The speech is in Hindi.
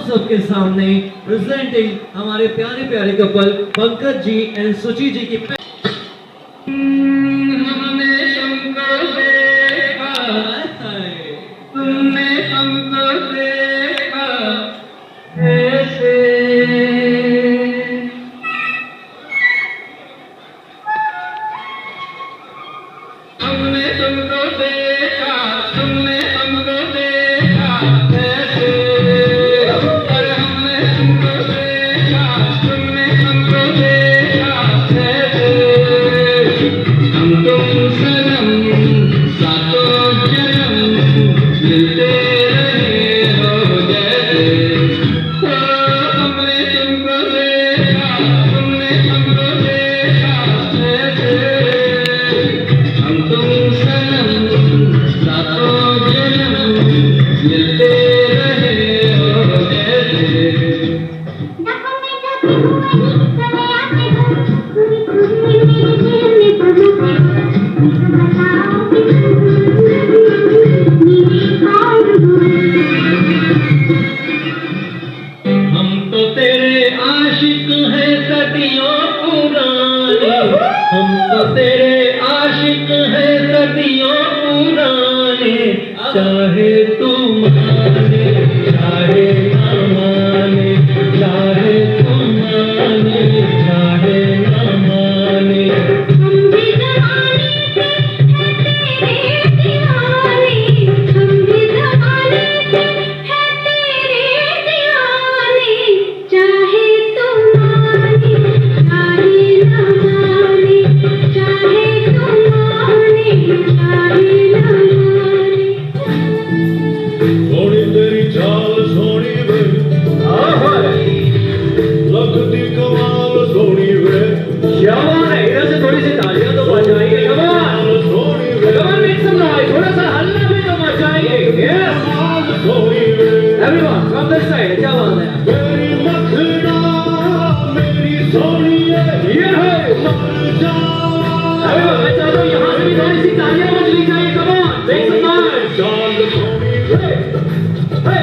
आप सबके सामने प्रेजेंटिंग हमारे प्यारे प्यारे कपल पंकज जी एंड सुची जी की हमने तुमको देखा, तुमने हमको देखा ऐसे। हमने तुमको देखा, तुमने हमको देखा ऐसे। अरे हमने तुमको देखा, तुमने हमको देखा ऐसे। हम तुम सनम सातों जन्म मिलते रहे हो जैसे। ओ हमने तुमको देखा, तुमने हमको देखा ऐसे। हम तुम सनम सातों जन्म मिलते रहे हो जैसे। हम तो तेरे आशिक हैं सदियों पुराने। हम तो तेरे आशिक हैं सदियों पुराने। चाहे तू माने चाहे ना माने, चाहे तू माने चाहे ना माने। हम भी जमाने के हैं तेरे दीवाने, हम भी जमाने के हैं तेरे दीवाने। चाहे तू माने चाहे ना माने, चाहे तू माने चाहे ना माने। सोनी तेरी चाल सोनी वे, लगती कमाल सोनी वे। क्या बात है, इधर से थोड़ी सी तालियां तो बजाइए। कमाल सोनी वे, कमाल मेक सम नॉइज, थोड़ा सा हल्ला भी तो मचाइए। यस कमाल सोनी वे। एवरीवन फ्रॉम दिस साइड, क्या बात है। मेरी मखना मेरी सोनी है, ये है मर जा। एवरीवन, मैं चाहता हूं यहां से भी थोड़ी सी तालियां बजनी चाहिए। Come on make some noise. चाल सोनी वे, हे